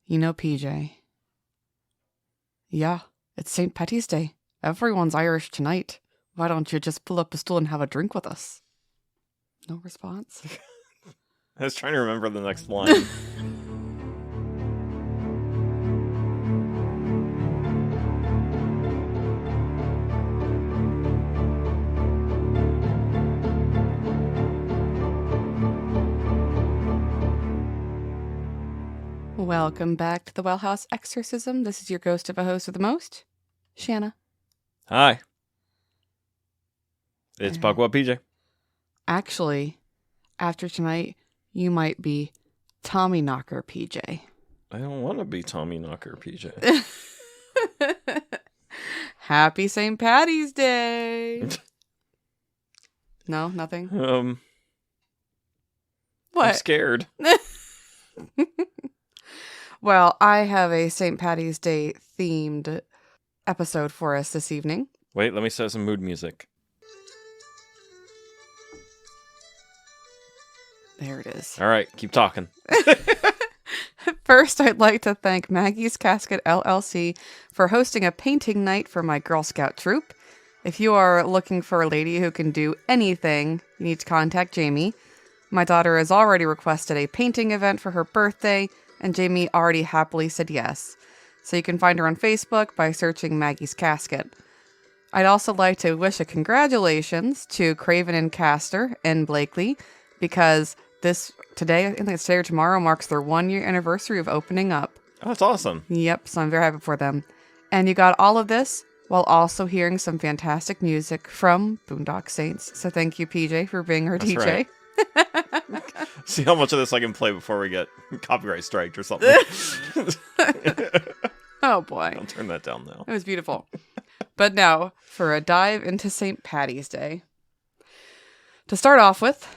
You know, PJ. Yeah, it's St. Patty's Day. Everyone's Irish tonight. Why don't you just pull up a stool and have a drink with us? No response? I was trying to remember the next line. Welcome back to the Well House Exorcism. This is your ghost of a host with the most, Shanna. Hi. It's Pugwell PJ. Actually, after tonight, you might be Tommy Knocker PJ. I don't want to be Tommy Knocker PJ. Happy St. Patty's Day. No, nothing? What? I'm scared. Well, I have a St. Patty's Day themed episode for us this evening. Wait, let me set some mood music. There it is. All right, keep talking. First, I'd like to thank Maggie's Casket LLC for hosting a painting night for my Girl Scout troop. If you are looking for a lady who can do anything, you need to contact Jamie. My daughter has already requested a painting event for her birthday, and Jamie already happily said yes. So you can find her on Facebook by searching Maggie's Casket. I'd also like to wish a congratulations to Craven and Castor and Blakely, because today, I think it's today or tomorrow, marks their 1-year anniversary of opening up. Oh, that's awesome. Yep, so I'm very happy for them. And you got all of this while also hearing some fantastic music from Boondock Saints. So thank you, PJ, for being our That's DJ. right. See how much of this I can play before we get copyright striked or something. Oh boy. I'll turn that down now. It was beautiful. But now, for a dive into St. Patty's Day. To start off with,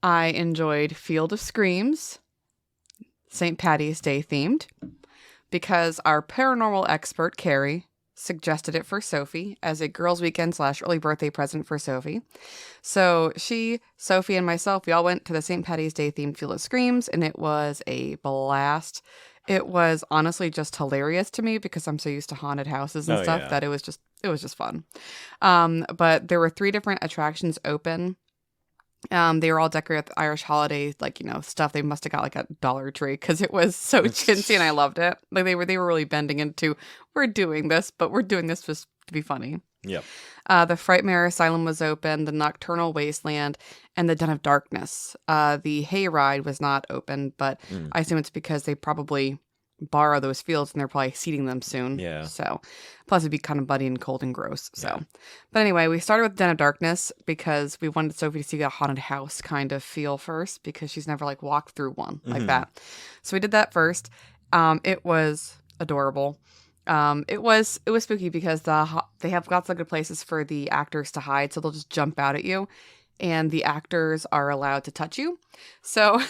I enjoyed Field of Screams, St. Patty's Day themed, because our paranormal expert, Carrie, suggested it for Sophie as a girls' weekend / early birthday present for Sophie. So Sophie, and myself, we all went to the St. Patty's Day themed Field of Screams, and it was a blast. It was honestly just hilarious to me because I'm so used to haunted houses and stuff that it was just fun. But there were 3 different attractions open. They were all decorated with Irish holiday, stuff. They must have got a Dollar Tree because it was so chintzy and I loved it. Like they were really bending into, we're doing this, but we're doing this just to be funny. Yep. The Frightmare Asylum was open, the Nocturnal Wasteland, and the Den of Darkness. The Hayride was not open, but I assume it's because they probably borrow those fields and they're probably seeding them soon. Yeah. So, plus it'd be kind of muddy and cold and gross. So, yeah. But anyway, we started with Den of Darkness because we wanted Sophie to see a haunted house kind of feel first because she's never walked through one like that. So we did that first. It was adorable. It was spooky because they have lots of good places for the actors to hide, so they'll just jump out at you, and the actors are allowed to touch you. So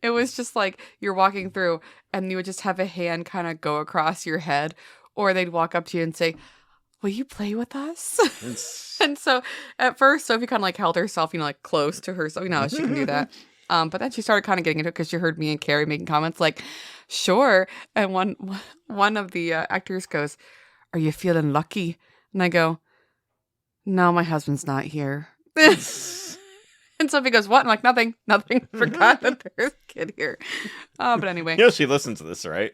it was just you're walking through, and you would just have a hand kind of go across your head, or they'd walk up to you and say, "Will you play with us?" And so at first, Sophie kind of held herself, close to her, so she can do that. But then she started kind of getting into it because she heard me and Carrie making comments sure. And one of the actors goes, "Are you feeling lucky?" And I go, "No, my husband's not here." And Sophie goes, "What?" I'm nothing. Forgot that there's a kid here. But anyway. She listens to this, right?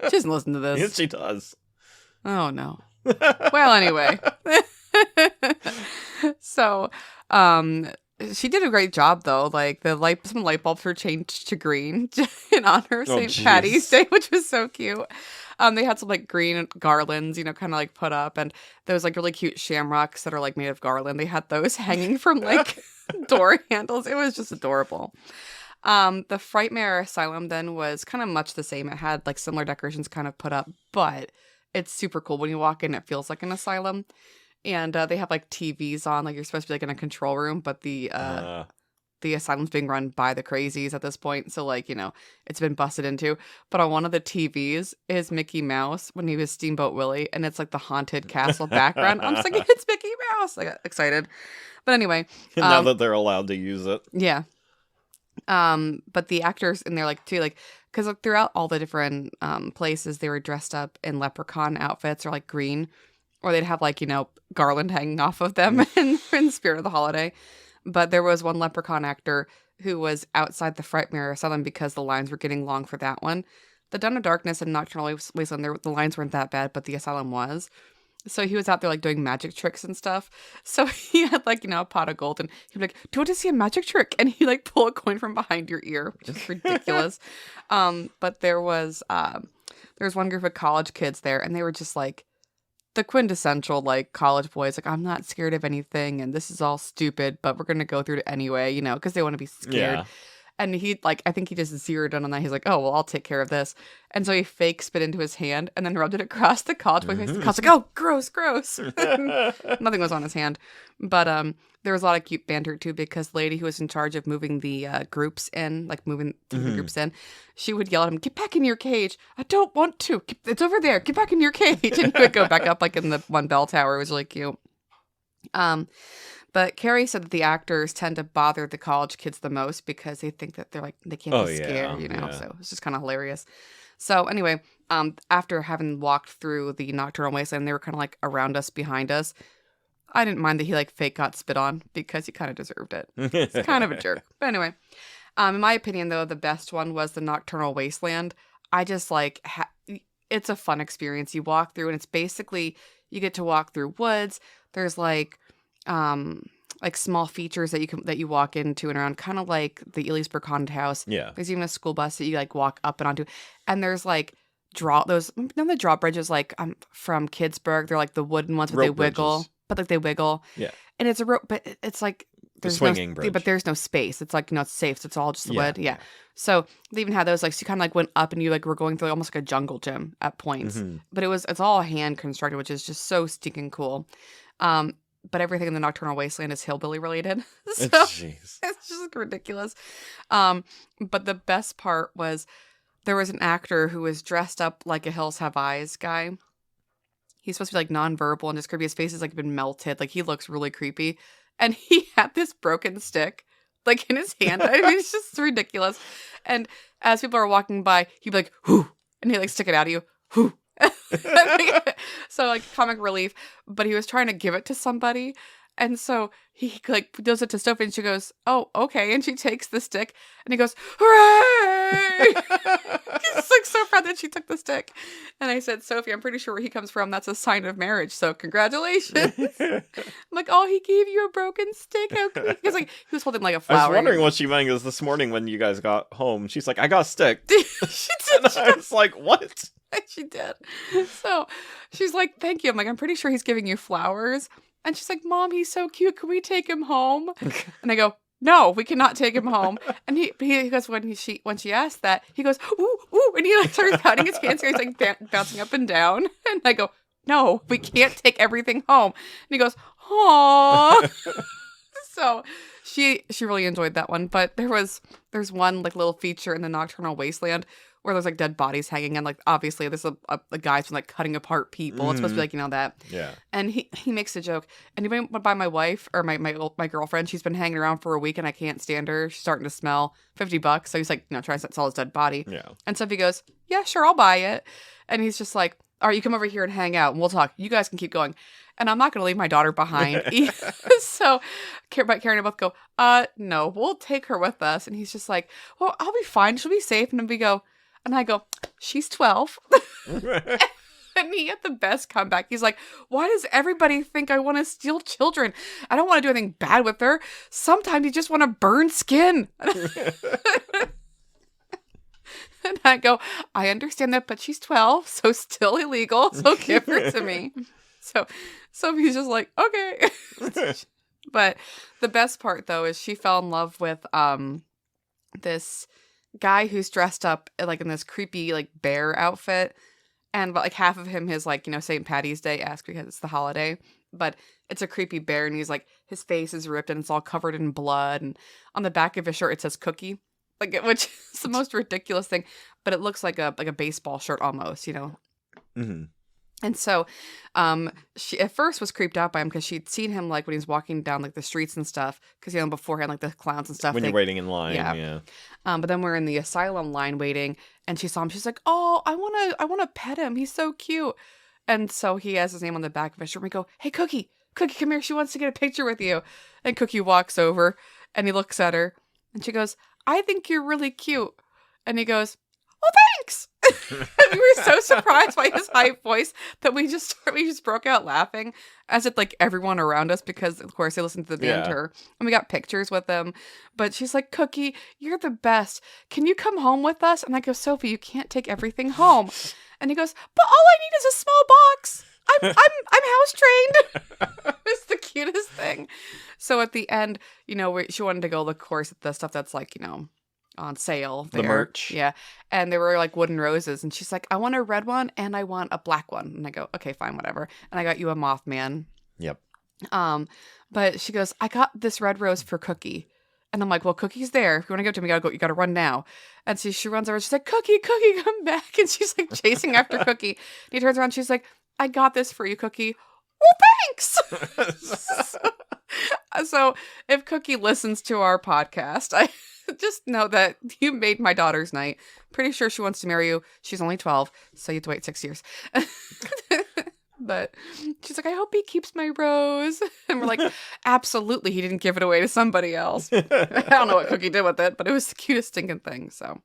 She doesn't listen to this. Yes, she does. Oh, no. Well, anyway. So, she did a great job, though. Some light bulbs were changed to green in honor of St. Patty's Day, which was so cute. They had some green garlands, kind of put up, and those really cute shamrocks that are made of garland. They had those hanging from door handles. It was just adorable. The Frightmare Asylum then was kind of much the same. It had similar decorations kind of put up, but it's super cool. When you walk in, it feels like an asylum. And they have TVs on, you're supposed to be in a control room, but the asylum's being run by the crazies at this point. So it's been busted into. But on one of the TVs is Mickey Mouse when he was Steamboat Willie, and it's the haunted castle background. I'm just it's Mickey Mouse. I got excited. But anyway, now that they're allowed to use it. Yeah. But the actors in there too, because throughout all the different places, they were dressed up in leprechaun outfits or like green, or they'd have like, garland hanging off of them in spirit of the holiday. But there was one leprechaun actor who was outside the Frightmare Asylum because the lines were getting long for that one. The Dawn of Darkness and Nocturnal Wasteland, the lines weren't that bad, but the asylum was. So he was out there like doing magic tricks and stuff. So he had like, a pot of gold, and he'd be like, "Do you want to see a magic trick?" And he'd like pull a coin from behind your ear, which is ridiculous. But there was one group of college kids there, and they were just like the quintessential like college boys. Like, I'm not scared of anything, and this is all stupid, but we're gonna go through it anyway, because they want to be scared. Yeah. And I think he just zeroed in on that. He's like, "Oh, well, I'll take care of this." And so he fake spit into his hand and then rubbed it across the college boy's face. The college like, "Oh, gross, gross." Nothing was on his hand. But there was a lot of cute banter too, because the lady who was in charge of moving the groups in, like moving the groups in, she would yell at him, "Get back in your cage. I don't want to. It's over there. Get back in your cage." And he would go back up like in the one bell tower. It was really cute. But Carrie said that the actors tend to bother the college kids the most because they think that they're like, they can't be scared, yeah. So it's just kind of hilarious. So anyway, after having walked through the Nocturnal Wasteland, they were kind of like around us, behind us. I didn't mind that he like fake got spit on because he kind of deserved it. It's kind of a jerk. But anyway, in my opinion though, the best one was the Nocturnal Wasteland. I just like, it's a fun experience. You walk through and it's basically, you get to walk through woods. There's like small features that you walk into and around, kind of like the Elysburg Haunted House. Yeah. There's even a school bus that you like walk up and onto, and there's like the drawbridges like from Kidsburg. They're like the wooden ones, but Rope they wiggle. bridges. But like they wiggle. Yeah. And it's a rope, but it's like there's swinging bridge. but there's no space. It's like it's safe. So it's all just the Yeah. wood. Yeah. So they even had those like, so you kind of like went up and you like were going through like, almost like a jungle gym at points. But it's all hand constructed, which is just so stinking cool. But everything in the Nocturnal Wasteland is hillbilly related. So Jeez. it's just ridiculous. But the best part was there was an actor who was dressed up like a Hills Have Eyes guy. He's supposed to be like nonverbal and just creepy. His face has like been melted. Like he looks really creepy. And he had this broken stick like in his hand. I mean, it's just ridiculous. And as people are walking by, he'd be like, "Whoo," and he'd like stick it out of you. "Whoo." So like comic relief, but he was trying to give it to somebody, and so he like does it to Sophie, and she goes, "Oh, okay," and she takes the stick, and he goes, "Hooray!" He's like so proud that she took the stick. And I said, "Sophie, I'm pretty sure where he comes from, that's a sign of marriage, so congratulations." I'm like, "Oh, he gave you a broken stick?" Because like he was holding like a flower. I was wondering what she meant, because this morning when you guys got home, she's like, "I got a stick." She did. And I was like, "What?" She did. So she's like, "Thank you." I'm like, "I'm pretty sure he's giving you flowers." And she's like, "Mom, he's so cute. Can we take him home?" And I go, "No, we cannot take him home." And he goes, when she asked that, he goes, "Ooh, ooh," and he like starts patting his hands. He's like bouncing up and down. And I go, "No, we can't take everything home." And he goes, "Aww." So she really enjoyed that one. But there's one like little feature in the Nocturnal Wasteland where there's like dead bodies hanging, and like obviously there's a guy's been like cutting apart people. It's supposed to be like that. Yeah. And he makes a joke, and he went by my wife or my girlfriend. She's been hanging around for a week, and I can't stand her. She's starting to smell. $50. So he's like, trying to sell his dead body. Yeah. And Sophie goes, "Yeah, sure, I'll buy it." And he's just like, "All right, you come over here and hang out, and we'll talk. You guys can keep going." And I'm not going to leave my daughter behind. So Karen and I both go, "No, we'll take her with us." And he's just like, "Well, I'll be fine. She'll be safe." And I go, "She's 12. And he had the best comeback. He's like, "Why does everybody think I want to steal children? I don't want to do anything bad with her. Sometimes you just want to burn skin." And I go, "I understand that, but she's 12, so still illegal. So give her to me." So he's just like, "Okay." But the best part though is she fell in love with this guy who's dressed up like in this creepy like bear outfit, and like half of him is like St. Patty's Day-esque because it's the holiday, but it's a creepy bear, and he's like, his face is ripped and it's all covered in blood, and on the back of his shirt it says "Cookie," like, which is the most ridiculous thing, but it looks like a baseball shirt almost. Mm-hmm. And so, she at first was creeped out by him because she'd seen him like when he was walking down like the streets and stuff. Because beforehand, like the clowns and stuff. When you're waiting in line, yeah. But then we're in the asylum line waiting, and she saw him. She's like, "Oh, I wanna pet him. He's so cute." And so he has his name on the back of his shirt. We go, "Hey, Cookie, Cookie, come here. She wants to get a picture with you." And Cookie walks over, and he looks at her, and she goes, "I think you're really cute." And he goes, "Oh, thanks." We were so surprised by his high voice that we just broke out laughing, as if like everyone around us, because of course they listened to the banter, and we got pictures with them. But she's like, "Cookie, you're the best. Can you come home with us?" And I go, "Sophie, you can't take everything home." And he goes, "But all I need is a small box. I'm house trained." It's the cutest thing. So at the end, she wanted to go look, of course, at the stuff that's like on sale there. The merch. Yeah. And there were like wooden roses, and she's like, "I want a red one and I want a black one." And I go, "Okay, fine, whatever." And I got you a Mothman. Yep. But she goes, "I got this red rose for Cookie." And I'm like, "Well, Cookie's there. If you want to give it to me, you gotta run now." And so she runs over, she's like, "Cookie, Cookie, come back." And she's like chasing after Cookie. And he turns around, she's like, "I got this for you, Cookie." "Well, thanks." So if Cookie listens to our podcast, I just know that you made my daughter's night. Pretty sure she wants to marry you. She's only 12, so you have to wait 6 years. But she's like, "I hope he keeps my rose." And we're like, "Absolutely, he didn't give it away to somebody else." I don't know what Cookie did with it, but it was the cutest stinking thing. So,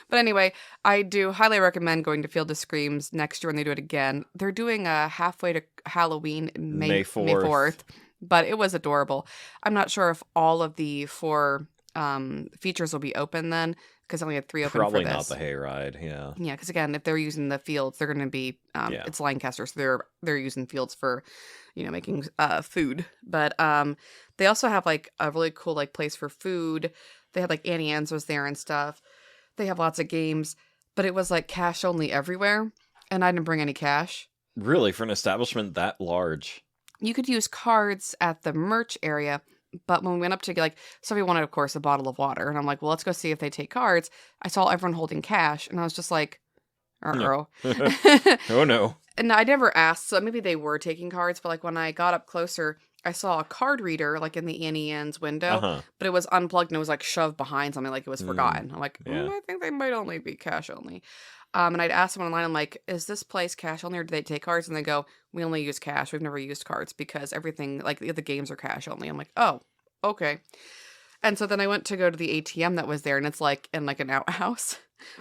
but anyway, I do highly recommend going to Field of Screams next year when they do it again. They're doing a halfway to Halloween, May 4th. But it was adorable. I'm not sure if all of the 4 features will be open then, because I only had 3 open Probably for this. not the hayride, yeah. Yeah, because again, if they're using the fields, they're going to be it's Lancaster, so they're using fields for making food. But they also have like a really cool like place for food. They had like Annie Ann's was there and stuff. They have lots of games, but it was like cash only everywhere, and I didn't bring any cash. Really, for an establishment that large? You could use cards at the merch area, but when we went up to somebody wanted, of course, a bottle of water. And I'm like, "Well, let's go see if they take cards." I saw everyone holding cash, and I was just like, Oh, no. And I never asked, so maybe they were taking cards, but like when I got up closer, I saw a card reader like in the Annie Ann's window, but it was unplugged and it was like shoved behind something, like it was forgotten. I'm like, I think they might only be cash only. And I'd ask someone online, I'm like, "Is this place cash only or do they take cards?" And they go, "We only use cash. We've never used cards because everything, like the games are cash only." I'm like, "Oh, okay." And so then I went to go to the ATM that was there, and it's like in like an outhouse,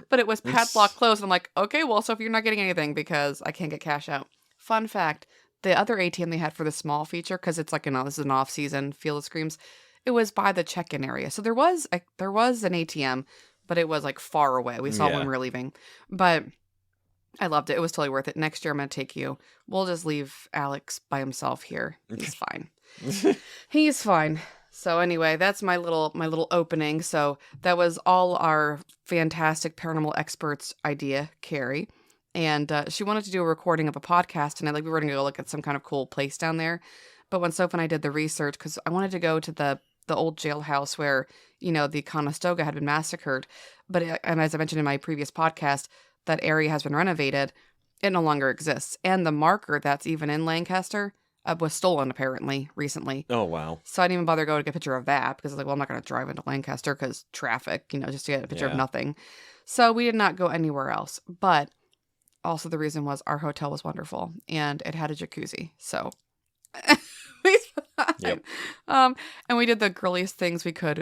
but it was padlock closed. And I'm like, "Okay, well, so if you're not getting anything because I can't get cash out." Fun fact, the other ATM they had for the small feature, because it's like, this is an off-season Field of Screams, it was by the check-in area. So there was an ATM, but it was like far away. We saw it when we were leaving. But I loved it. It was totally worth it. Next year I'm going to take you. We'll just leave Alex by himself here. He's fine. He's fine. So anyway, that's my little opening. So that was all our fantastic paranormal experts idea, Carrie. And she wanted to do a recording of a podcast, and we were going to go look at some kind of cool place down there. But when Soph and I did the research, because I wanted to go to the old jailhouse where, the Conestoga had been massacred. But and as I mentioned in my previous podcast, that area has been renovated. It no longer exists. And the marker that's even in Lancaster was stolen, apparently, recently. Oh, wow. So I didn't even bother going to get a picture of that, because I was like, well, I'm not going to drive into Lancaster because traffic, just to get a picture of nothing. So we did not go anywhere else. But also the reason was our hotel was wonderful, and it had a jacuzzi. So we Yep. And we did the girliest things we could.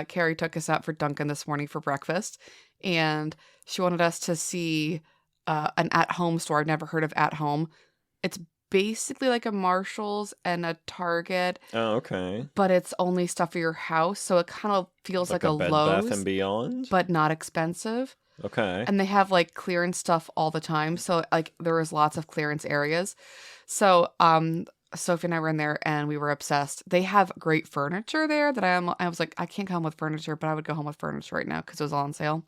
Carrie took us out for Dunkin' this morning for breakfast, and she wanted us to see an at-home store. I've never heard of At Home. It's basically like a Marshall's and a Target. Oh, okay. But it's only stuff for your house, so it kind of feels like a Bed Lowe's, Bath and Beyond, but not expensive. Okay. And they have like clearance stuff all the time, so like there was lots of clearance areas. So Sophie and I were in there, and we were obsessed. They have great furniture there that I was like, I can't go home with furniture, but I would go home with furniture right now because it was all on sale.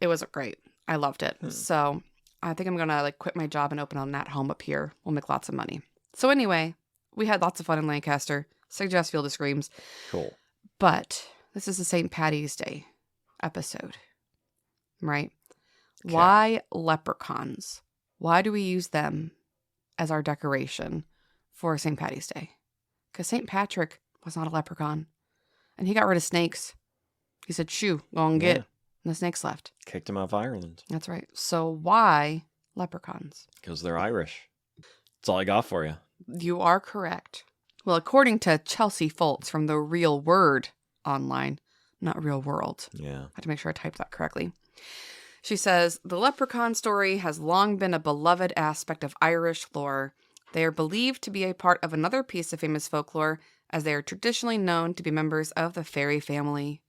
It was great. I loved it. So I think I'm gonna quit my job and open an At Home up here. We'll make lots of money. So anyway, we had lots of fun in Lancaster. Suggest Field of Screams. Cool. But this is the St. Patty's Day episode, right? Okay. Why leprechauns? why do we use them as our decoration for St. Patty's Day? Because St. Patrick was not a leprechaun. And he got rid of snakes. He said, shoo, go and get. Yeah. And the snakes left. Kicked him out of Ireland. That's right. So why leprechauns? Because they're Irish. That's all I got for you. You are correct. Well, according to Chelsea Foltz from the Real Word online, not Real World. Yeah. I have to make sure I typed that correctly. She says, the leprechaun story has long been a beloved aspect of Irish lore. They are believed to be a part of another piece of famous folklore, as they are traditionally known to be members of the fairy family.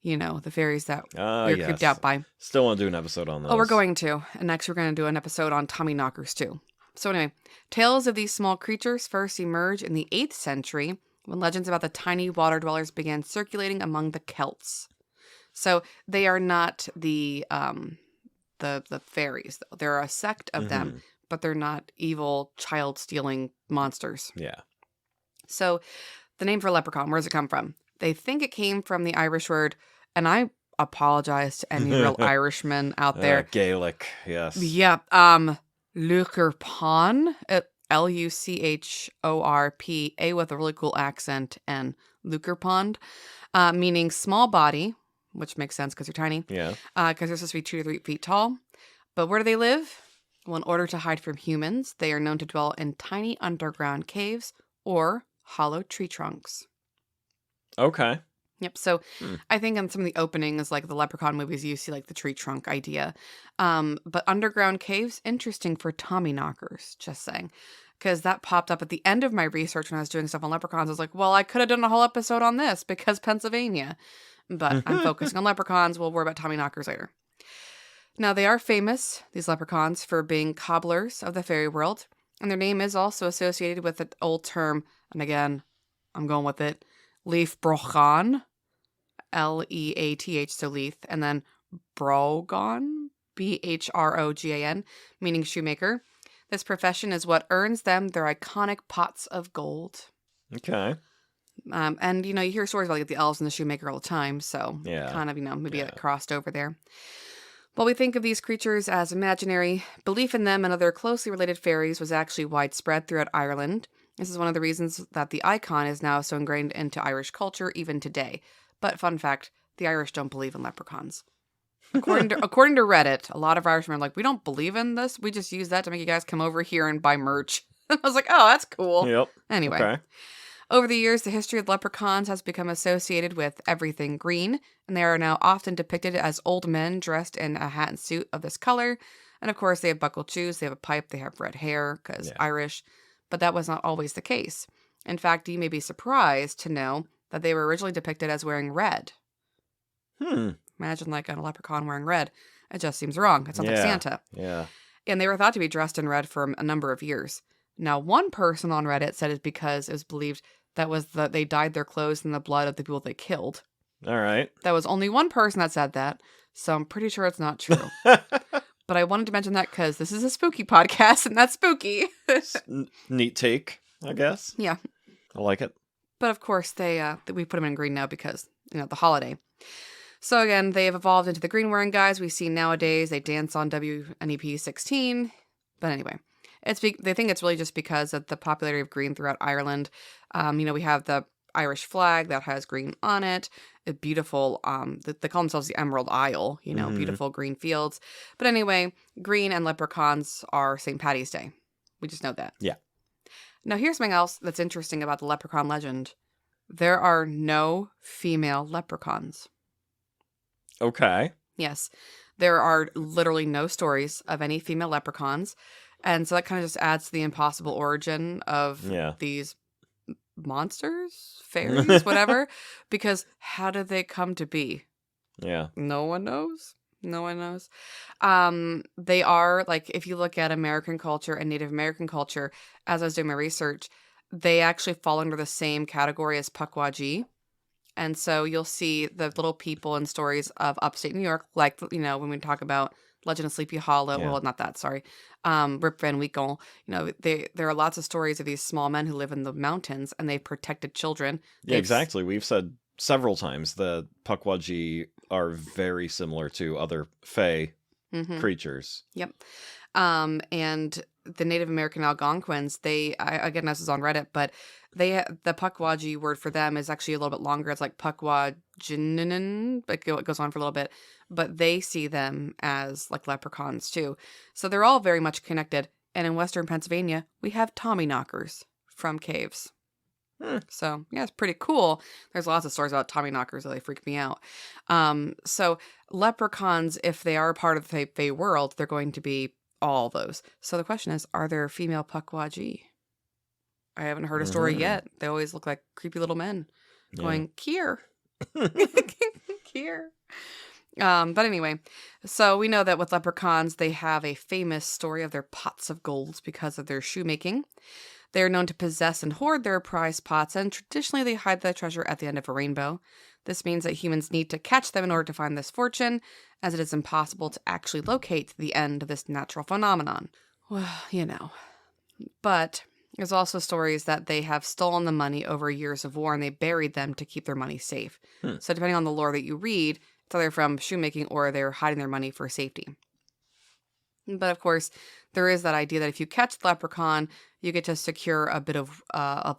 You know, the fairies that we're creeped out by. Still want to do an episode on those. Oh, we're going to. And next we're going to do an episode on Tommy knockers, too. So anyway, tales of these small creatures first emerged in the 8th century when legends about the tiny water dwellers began circulating among the Celts. So they are not the fairies, though. They're a sect of them, but they're not evil, child-stealing monsters. Yeah. So the name for leprechaun, where does it come from? They think it came from the Irish word, and I apologize to any real Irishmen out there. Gaelic, yes. Yeah, Luchorpan, Luchorpa, with a really cool accent, and Luchorpond, meaning small body, which makes sense because you're tiny. Yeah. Because they're supposed to be 2 to 3 feet tall. But where do they live? Well, in order to hide from humans, they are known to dwell in tiny underground caves or hollow tree trunks. Okay. Yep. So I think in some of the openings, like the Leprechaun movies, you see like the tree trunk idea. But underground caves, interesting for Tommy knockers, just saying. Because that popped up at the end of my research when I was doing stuff on leprechauns. I was like, well, I could have done a whole episode on this because Pennsylvania. But I'm focusing on leprechauns. We'll worry about Tommy knockers later. Now, they are famous, these leprechauns, for being cobblers of the fairy world. And their name is also associated with an old term, and again, I'm going with it, Leprechauns, Leath, so Leith, and then Brogan, Bhrogan, meaning shoemaker. This profession is what earns them their iconic pots of gold. Okay. And, you know, you hear stories about like, the elves and the shoemaker all the time, so Yeah. kind of, you know, maybe it crossed over there. While we think of these creatures as imaginary, belief in them and other closely related fairies was actually widespread throughout Ireland. This is one of the reasons that the icon is now so ingrained into Irish culture even today. But fun fact, the Irish don't believe in leprechauns. According to Reddit, a lot of Irishmen are like, we don't believe in this. We just use that to make you guys come over here and buy merch. I was like, oh, that's cool. Yep. Anyway. Okay. Over the years, the history of leprechauns has become associated with everything green, and they are now often depicted as old men dressed in a hat and suit of this color. And of course, they have buckled shoes, they have a pipe, they have red hair, because Irish. But that was not always the case. In fact, you may be surprised to know that they were originally depicted as wearing red. Imagine like a leprechaun wearing red. It just seems wrong. It sounds like Santa. Yeah. And they were thought to be dressed in red for a number of years. Now, one person on Reddit said it's because it was believed that they dyed their clothes in the blood of the people they killed. All right. That was only one person that said that, so I'm pretty sure it's not true. But I wanted to mention that because this is a spooky podcast, and that's spooky. Neat take, I guess. Yeah. I like it. But of course, we put them in green now because, you know, the holiday. So again, they have evolved into the green-wearing guys we see nowadays. They dance on WNEP 16. But anyway, they think it's really just because of the popularity of green throughout Ireland. You know, we have the Irish flag that has green on it. A beautiful, they call themselves the Emerald Isle, you know, beautiful green fields. But anyway, green and leprechauns are St. Patty's Day. We just know that. Yeah. Now, here's something else that's interesting about the leprechaun legend. There are no female leprechauns. Okay. Yes. There are literally no stories of any female leprechauns. And so that kind of just adds to the impossible origin of these monsters, fairies, whatever. Because how did they come to be? Yeah. No one knows. No one knows. They are, like, if you look at American culture and Native American culture, as I was doing my research, they actually fall under the same category as Pukwudgie. And so you'll see the little people in stories of upstate New York, like, you know, when we talk about Legend of Sleepy Hollow. Yeah. Well, not that, sorry. Rip Van Winkle. You know, there are lots of stories of these small men who live in the mountains and they've protected children. Yeah, exactly. We've said several times that Pukwudgie are very similar to other fae creatures. Yep. And the Native American Algonquins, again, this is on Reddit, but the Pukwudgie word for them is actually a little bit longer. It's like Pukwudjinin, but it goes on for a little bit. But they see them as like leprechauns too. So they're all very much connected. And in Western Pennsylvania, we have Tommyknockers from caves. So, yeah, it's pretty cool. There's lots of stories about Tommyknockers that they freak me out. So leprechauns, if they are part of the Fae world, they're going to be all those. So the question is, are there female Pukwudgie? I haven't heard a story yet. They always look like creepy little men going, Kier. Kier. But anyway, so we know that with leprechauns, they have a famous story of their pots of gold because of their shoemaking. They are known to possess and hoard their prized pots, and traditionally they hide the treasure at the end of a rainbow. This means that humans need to catch them in order to find this fortune, as it is impossible to actually locate the end of this natural phenomenon. Well, you know. But there's also stories that they have stolen the money over years of war, and they buried them to keep their money safe. So depending on the lore that you read, it's either from shoemaking or they're hiding their money for safety. But of course, there is that idea that if you catch the leprechaun, you get to secure a bit of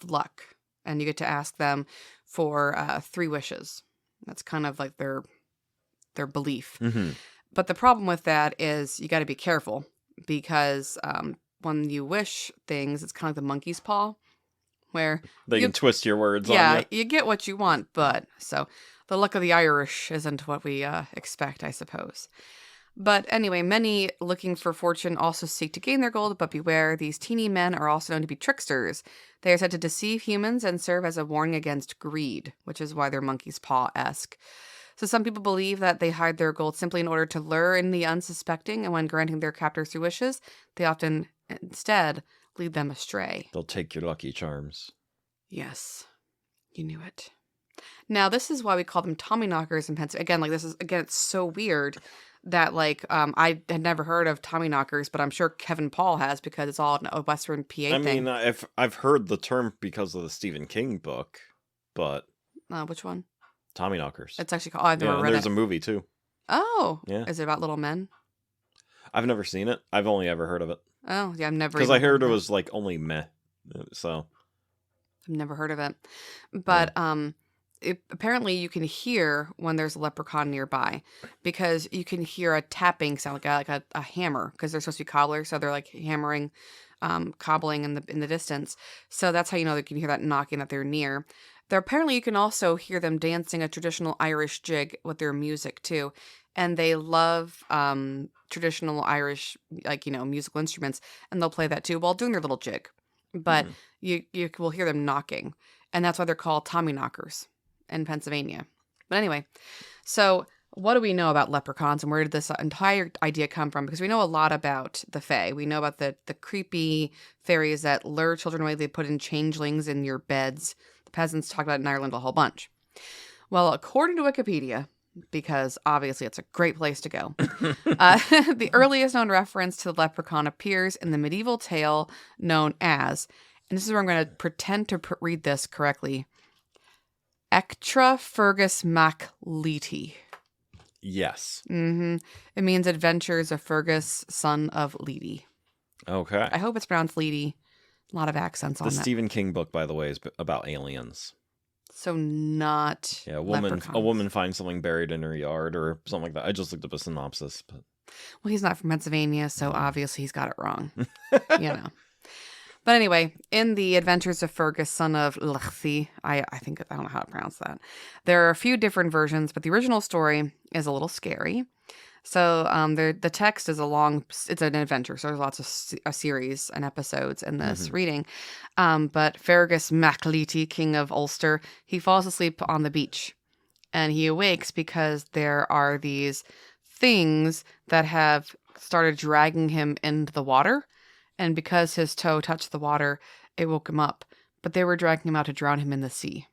luck, and you get to ask them for 3 wishes. That's kind of like their belief. But the problem with that is you got to be careful, because when you wish things, it's kind of like the monkey's paw, where they can twist your words on you. Yeah, you get what you want, but so the luck of the Irish isn't what we expect, I suppose. But anyway, many looking for fortune also seek to gain their gold, but beware, these teeny men are also known to be tricksters. They are said to deceive humans and serve as a warning against greed, which is why they're monkey's paw-esque. So some people believe that they hide their gold simply in order to lure in the unsuspecting, and when granting their captors 3 wishes, they often instead lead them astray. They'll take your lucky charms. Yes, you knew it. Now, this is why we call them Tommyknockers in Pennsylvania. Again, it's so weird that, like, I had never heard of Tommyknockers, but I'm sure Kevin Paul has, because it's all a Western PA thing. I mean, I've heard the term because of the Stephen King book, but... which one? Tommyknockers. It's actually called... I've never read there's it. a movie, too. Oh! Yeah. Is it about little men? I've never seen it. I've only ever heard of it. Oh, yeah, I've never... Because I heard it was, like, only meh. So... I've never heard of it. But, apparently you can hear when there's a leprechaun nearby, because you can hear a tapping sound, like a hammer, because they're supposed to be cobblers, so they're like hammering, cobbling in the distance. So that's how you know they can hear that knocking, that they're near. Apparently you can also hear them dancing a traditional Irish jig with their music too, and they love traditional Irish, like, musical instruments, and they'll play that too while doing their little jig. But you will hear them knocking, and that's why they're called Tommyknockers in Pennsylvania. But anyway, so what do we know about leprechauns, and where did this entire idea come from? Because we know a lot about the Fae. We know about the creepy fairies that lure children away. They put in changelings in your beds. The peasants talk about it in Ireland a whole bunch. Well, according to Wikipedia, because obviously it's a great place to go, the earliest known reference to the leprechaun appears in the medieval tale known as, and this is where I'm going to pretend to read this correctly, Ectra Fergus Mac Leti. Yes. It means Adventures of Fergus, son of Leti. Okay. I hope it's pronounced Leti. A lot of accents on that. The Stephen King book, by the way, is about aliens. So not a woman finds something buried in her yard or something like that. I just looked up a synopsis. But... Well, he's not from Pennsylvania, so obviously he's got it wrong. But anyway, in the Adventures of Fergus, son of Lechthi, I don't know how to pronounce that. There are a few different versions, but the original story is a little scary. So the text is it's an adventure, so there's lots of a series and episodes in this reading. But Fergus Mac Leti, king of Ulster, he falls asleep on the beach, and he awakes because there are these things that have started dragging him into the water. And because his toe touched the water, it woke him up. But they were dragging him out to drown him in the sea.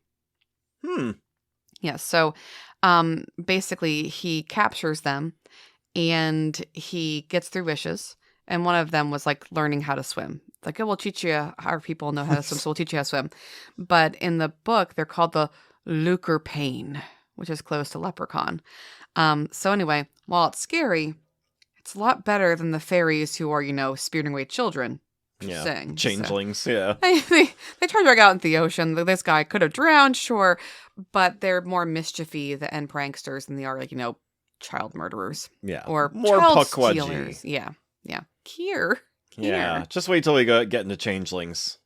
Yeah, so basically he captures them, and he gets 3 wishes. And one of them was like learning how to swim. Like, we'll teach you, our people know how to swim, so we'll teach you how to swim. But in the book, they're called the Lucerpain, which is close to leprechaun. So anyway, while it's scary, It's a lot better than the fairies who are, spiriting away children. Yeah. Saying, Changelings, yeah. They try to drag out into the ocean. This guy could have drowned, sure, but they're more mischiefy and pranksters than they are, child murderers. Yeah. Or more child puckwudgie. stealers. Yeah. Kier. Yeah. Just wait till we get into changelings.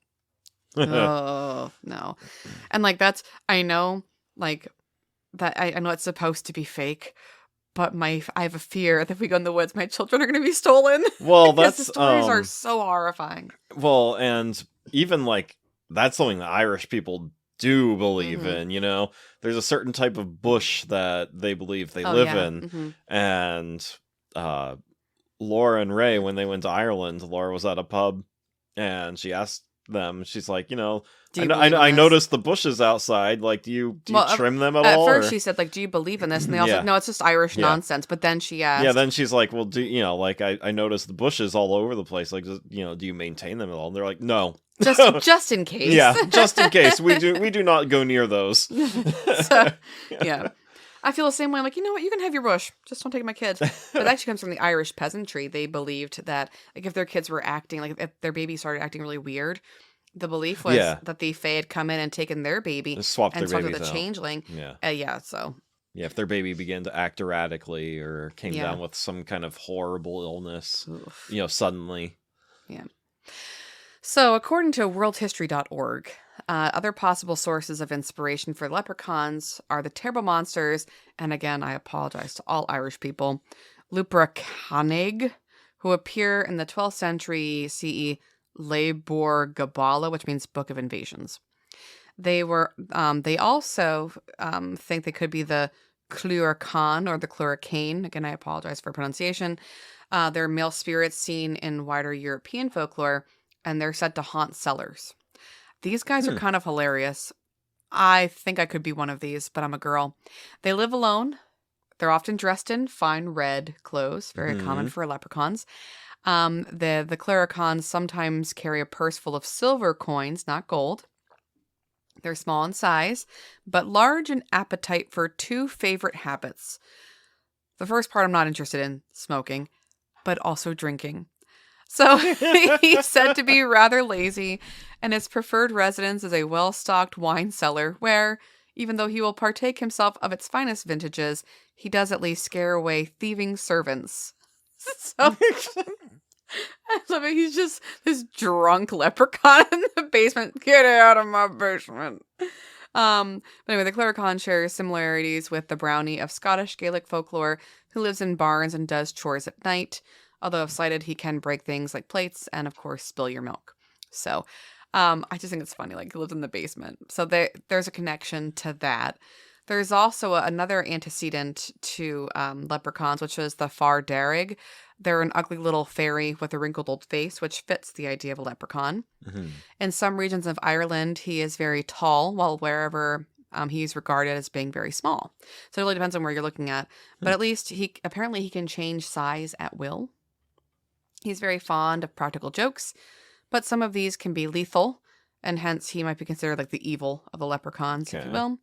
Oh, no. And, I know, that I know it's supposed to be fake, but I have a fear that if we go in the woods, my children are going to be stolen. Well, because that's the stories are so horrifying. Well, and even that's something that Irish people do believe in. There's a certain type of bush that they believe they live in, and Laura and Ray, when they went to Ireland, Laura was at a pub, and she asked them. She's like, I noticed the bushes outside. Do you trim them at all? At first, she said, do you believe in this? And they all said, no, it's just Irish nonsense. But then she asked. Yeah, then she's like, well, I noticed the bushes all over the place. Do you maintain them at all? And they're like, no. Just in case. Yeah, just in case. We do not go near those. Yeah. I feel the same way. I'm like, you know what? You can have your bush. Just don't take my kids. But it actually comes from the Irish peasantry. They believed that, if their kids were acting, if their baby started acting really weird, the belief was that the fae had come in and taken their baby and swapped with the changeling. Yeah. So. Yeah, if their baby began to act erratically or came down with some kind of horrible illness, suddenly. Yeah. So, according to worldhistory.org, other possible sources of inspiration for leprechauns are the terrible monsters, and again, I apologize to all Irish people, Leprechaunig, who appear in the 12th century CE Lebor Gabala, which means Book of Invasions. They also think they could be the Cluracan or the Cluracane. Again, I apologize for pronunciation. They're male spirits seen in wider European folklore, and they're said to haunt cellars. These guys are kind of hilarious. I think I could be one of these, but I'm a girl. They live alone. They're often dressed in fine red clothes, very common for leprechauns. The Cluracans sometimes carry a purse full of silver coins, not gold. They're small in size, but large in appetite for two favorite habits. The first part I'm not interested in, smoking, but also drinking. So he's said to be rather lazy, and his preferred residence is a well-stocked wine cellar where, even though he will partake himself of its finest vintages, he does at least scare away thieving servants. So I love it. He's just this drunk leprechaun in the basement. Get out of my basement. But anyway, the Cluracan shares similarities with the brownie of Scottish Gaelic folklore, who lives in barns and does chores at night. Although if sighted, he can break things like plates and, of course, spill your milk. So I just think it's funny. He lives in the basement. So there's a connection to that. There's also another antecedent to leprechauns, which is the Far Darrig. They're an ugly little fairy with a wrinkled old face, which fits the idea of a leprechaun. Mm-hmm. In some regions of Ireland, he is very tall, while wherever he's regarded as being very small. So it really depends on where you're looking at. But at least he can change size at will. He's very fond of practical jokes, but some of these can be lethal, and hence he might be considered the evil of the leprechauns, if you will.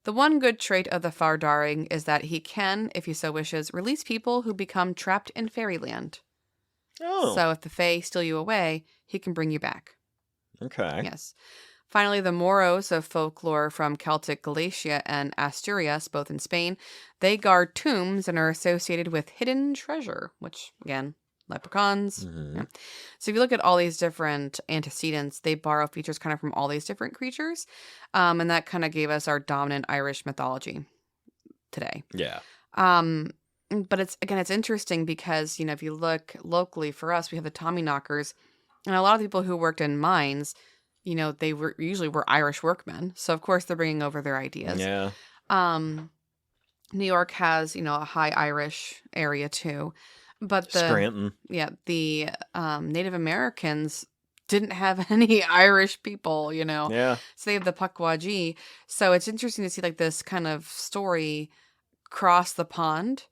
The one good trait of the Far Darrig is that he can, if he so wishes, release people who become trapped in fairyland. Oh. So if the fae steal you away, he can bring you back. Okay. Yes. Finally, the Moros of folklore from Celtic Galicia and Asturias, both in Spain, they guard tombs and are associated with hidden treasure, which, again, leprechauns. Mm-hmm. Yeah. So if you look at all these different antecedents, they borrow features kind of from all these different creatures. And that kind of gave us our dominant Irish mythology today. Yeah. But it's interesting because, if you look locally for us, we have the Tommyknockers, and a lot of people who worked in mines, they usually were Irish workmen. So of course they're bringing over their ideas. Yeah. New York has, a high Irish area too. But Scranton. Yeah, the Native Americans didn't have any Irish people, Yeah. So they have the Puckwudgie. So it's interesting to see this kind of story cross the pond,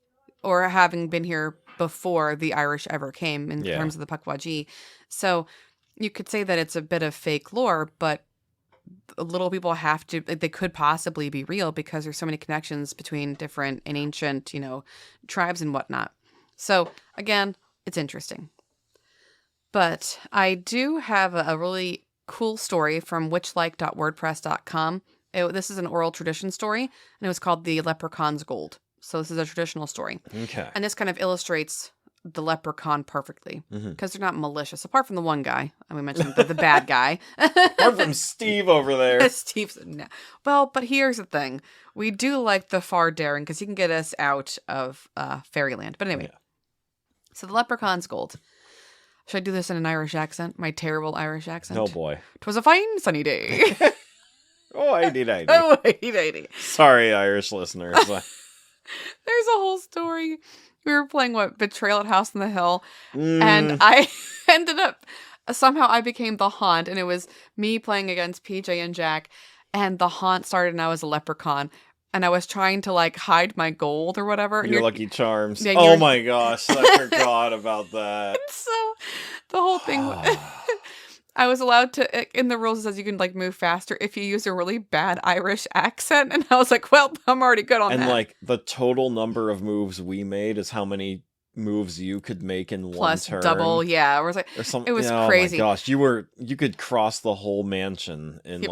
or having been here before the Irish ever came in terms of the Puckwudgie. So you could say that it's a bit of fake lore, but little people they could possibly be real because there's so many connections between different and ancient, tribes and whatnot. So, again, it's interesting. But I do have a really cool story from witchlike.wordpress.com. This is an oral tradition story, and it was called The Leprechaun's Gold. So this is a traditional story. Okay. And this kind of illustrates the leprechaun perfectly, because they're not malicious, apart from the one guy. And we mentioned the bad guy. Apart from Steve over there. Steve's no. Well, but here's the thing. We do like the far daring, because he can get us out of fairyland. But anyway. Yeah. So the leprechaun's gold. Should I do this in an Irish accent? My terrible Irish accent? Oh, boy. 'Twas a fine sunny day. Oh, 80-90. Oh, 80-90. Sorry, Irish listeners. There's a whole story. We were playing, Betrayal at House on the Hill. And I ended up, somehow I became the haunt. And it was me playing against PJ and Jack. And the haunt started and I was a leprechaun. And I was trying to, hide my gold or whatever. Your Lucky Charms. Yeah, oh my gosh, I forgot about that. So, the whole thing... I was allowed to... In the rules, it says you can, move faster if you use a really bad Irish accent. And I was like, well, I'm already good on that. And, the total number of moves we made is how many moves you could make in Plus one turn. Double, yeah. It was, it was crazy. Oh my gosh, you could cross the whole mansion in,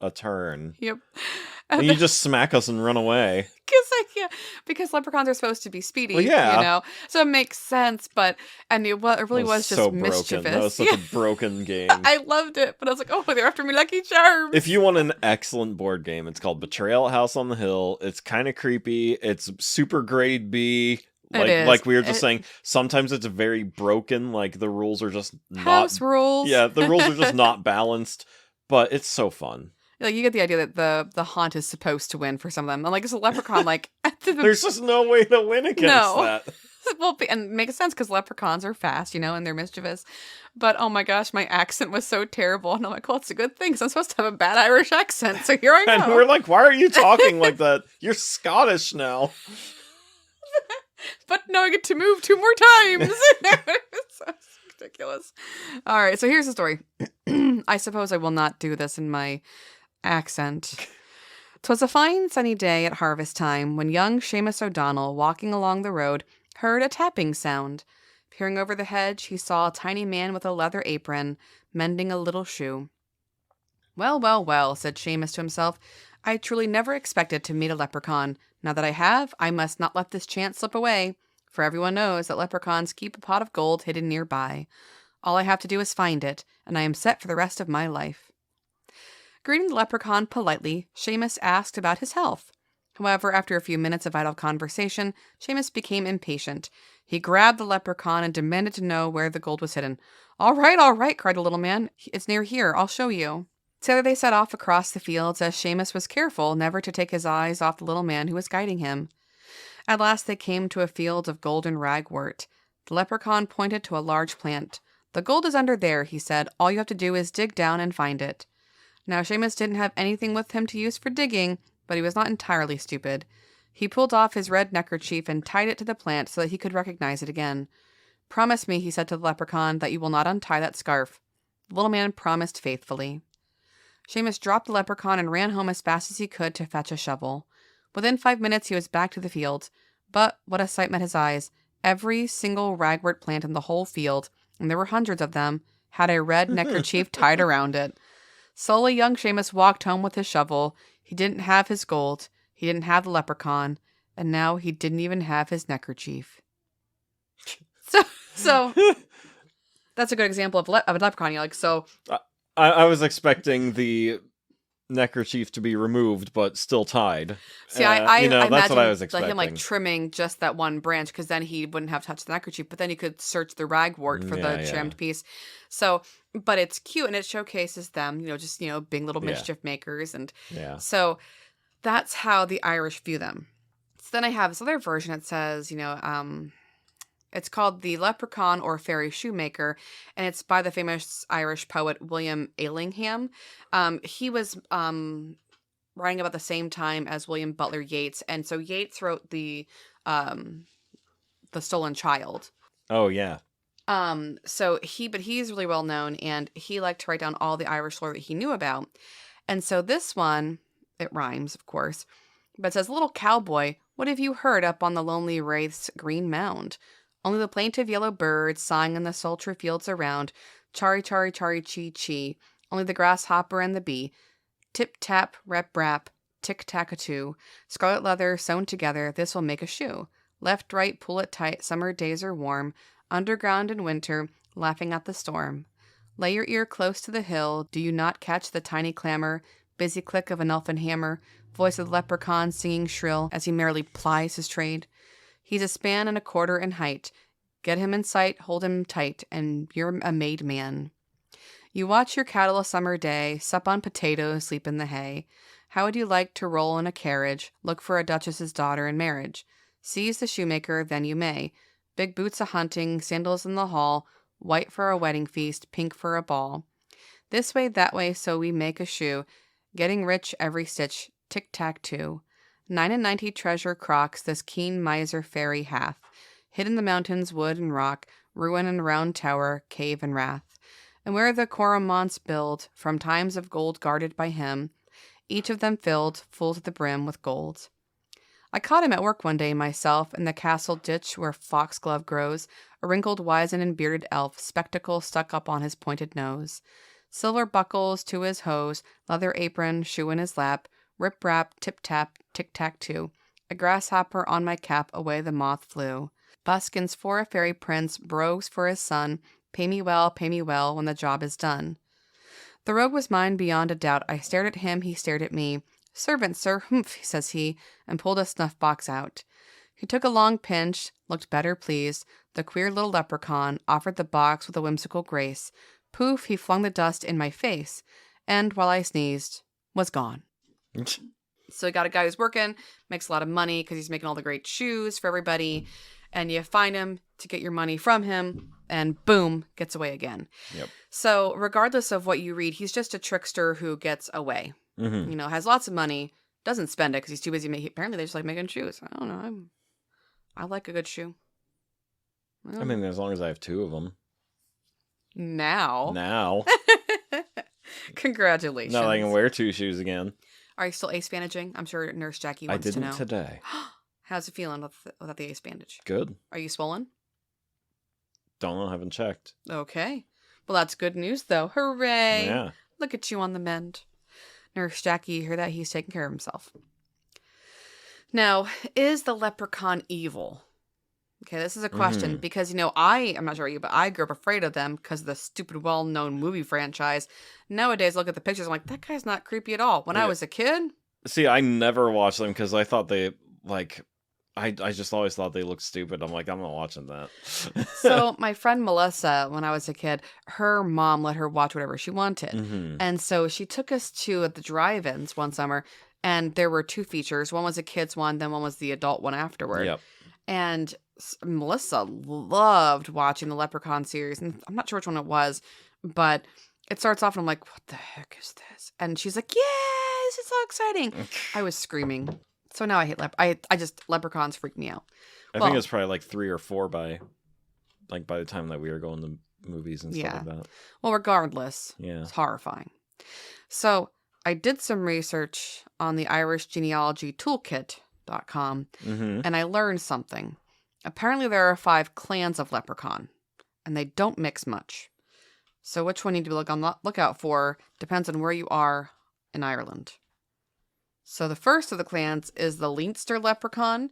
a turn. Yep. And you just smack us and run away. Because leprechauns are supposed to be speedy, well, So it makes sense, but it really was just so mischievous. Broken. That was such a broken game. I loved it, but I was like, oh, they're after me Lucky Charms. If you want an excellent board game, it's called Betrayal at House on the Hill. It's kind of creepy. It's super grade B. Like we were just saying, sometimes it's very broken. The rules are just not... House rules. Yeah, the rules are just not balanced, but it's so fun. You get the idea that the haunt is supposed to win for some of them. And it's a leprechaun, There's just no way to win against that. Well, and it makes sense because leprechauns are fast, and they're mischievous. But, oh my gosh, my accent was so terrible. And I'm like, well, it's a good thing because I'm supposed to have a bad Irish accent. So here I go. And we're like, why are you talking like that? You're Scottish now. But now I get to move 2 more times. It's so ridiculous. All right, so here's the story. I suppose I will not do this in my... accent. 'Twas a fine sunny day at harvest time when young Seamus O'Donnell, walking along the road, heard a tapping sound. Peering over the hedge, he saw a tiny man with a leather apron, mending a little shoe. Well, well, well, said Seamus to himself, I truly never expected to meet a leprechaun. Now that I have, I must not let this chance slip away, for everyone knows that leprechauns keep a pot of gold hidden nearby. All I have to do is find it, and I am set for the rest of my life. Greeting the leprechaun politely, Seamus asked about his health. However, after a few minutes of idle conversation, Seamus became impatient. He grabbed the leprechaun and demanded to know where the gold was hidden. All right, cried the little man. It's near here. I'll show you. Together they set off across the fields as Seamus was careful never to take his eyes off the little man who was guiding him. At last they came to a field of golden ragwort. The leprechaun pointed to a large plant. The gold is under there, he said. All you have to do is dig down and find it. Now, Seamus didn't have anything with him to use for digging, but he was not entirely stupid. He pulled off his red neckerchief and tied it to the plant so that he could recognize it again. Promise me, he said to the leprechaun, that you will not untie that scarf. The little man promised faithfully. Seamus dropped the leprechaun and ran home as fast as he could to fetch a shovel. Within 5 minutes, he was back to the field. But what a sight met his eyes. Every single ragwort plant in the whole field, and there were hundreds of them, had a red neckerchief tied around it. Slowly, young Seamus walked home with his shovel. He didn't have his gold. He didn't have the leprechaun. And now he didn't even have his neckerchief. So that's a good example of a leprechaun. I was expecting the neckerchief to be removed, but still tied. See, I that's what I was expecting. Him trimming just that one branch, because then he wouldn't have touched the neckerchief. But then you could search the ragwort for the trimmed piece. So, but it's cute and it showcases them, being little mischief makers, and so that's how the Irish view them. So then I have this other version. It says, it's called The Leprechaun or Fairy Shoemaker, and it's by the famous Irish poet William Allingham. He was writing about the same time as William Butler Yeats, and so Yeats wrote the Stolen Child. Oh yeah. So he's really well known, and he liked to write down all the Irish lore that he knew about. And so this one, it rhymes, of course, but it says, "Little cowboy, what have you heard up on the lonely wraith's green mound? Only the plaintive yellow birds sighing in the sultry fields around. Chari, chari, chari, chee, chee. Only the grasshopper and the bee. Tip, tap, rap, rap. Tick-tack-a-too. Scarlet leather sewn together, this will make a shoe. Left, right, pull it tight, summer days are warm. Underground in winter, laughing at the storm. Lay your ear close to the hill, do you not catch the tiny clamor, busy click of an elfin hammer, voice of the leprechaun singing shrill as he merrily plies his trade? He's a span and a quarter in height. Get him in sight, hold him tight, and you're a made man. You watch your cattle a summer day, sup on potatoes, sleep in the hay. How would you like to roll in a carriage, look for a duchess's daughter in marriage? Seize the shoemaker, then you may. Big boots a-hunting, sandals in the hall, white for a wedding feast, pink for a ball. This way, that way, so we make a shoe, getting rich every stitch, tick-tack-too. 99 treasure crocks this keen miser fairy hath, hid in the mountains, wood and rock, ruin and round tower, cave and rath. And where the Coromonts build, from times of gold guarded by him, each of them filled, full to the brim, with gold. I caught him at work one day myself, in the castle ditch where foxglove grows, a wrinkled, wizened, and bearded elf, spectacles stuck up on his pointed nose. Silver buckles to his hose, leather apron, shoe in his lap, rip-rap, tip-tap, tic-tac-too. A grasshopper on my cap, away the moth flew. Buskins for a fairy prince, brogues for his son, pay me well, when the job is done. The rogue was mine beyond a doubt. I stared at him, he stared at me. Servant, sir, humph, says he, and pulled a snuff-box out. He took a long pinch, looked better pleased. The queer little leprechaun offered the box with a whimsical grace. Poof, he flung the dust in my face, and, while I sneezed, was gone. So you got a guy who's working, makes a lot of money because he's making all the great shoes for everybody, and you find him to get your money from him, and boom, gets away again. Yep. So regardless of what you read, he's just a trickster who gets away. Mm-hmm. You know, has lots of money, doesn't spend it because he's too busy making. Apparently, they just like making shoes. I don't know. I like a good shoe. I mean, as long as I have 2 of them. Now. Congratulations. Now I can wear 2 shoes again. Are you still ace bandaging? I'm sure Nurse Jackie wants to know. I didn't today. How's it feeling without the ace bandage? Good. Are you swollen? Don't know. Haven't checked. Okay. Well, that's good news, though. Hooray. Yeah. Look at you on the mend. Nurse Jackie, you hear that? He's taking care of himself. Now, is the leprechaun evil? Okay, this is a question because, you know, I'm not sure about you, but I grew up afraid of them because of the stupid, well-known movie franchise. Nowadays, look at the pictures, I'm like, that guy's not creepy at all. When I was a kid... See, I never watched them because I thought they, like... I just always thought they looked stupid. I'm like, I'm not watching that. So my friend Melissa, when I was a kid, her mom let her watch whatever she wanted. Mm-hmm. And so she took us to the drive-ins one summer, and there were 2 features. One was a kid's one, then one was the adult one afterward. Yep. And Melissa loved watching the Leprechaun series. And I'm not sure which one it was, but it starts off and I'm like, what the heck is this? And she's like, yeah, this is so exciting. I was screaming. So now I hate leprechauns freak me out. I think it's probably like 3 or 4 by the time that we were going to movies and stuff like that. Well, regardless, it's horrifying. So I did some research on the Irish Genealogy Toolkit.com, and I learned something. Apparently there are 5 clans of leprechaun, and they don't mix much. So which one you need to look out for depends on where you are in Ireland. So the first of the clans is the Leinster leprechaun,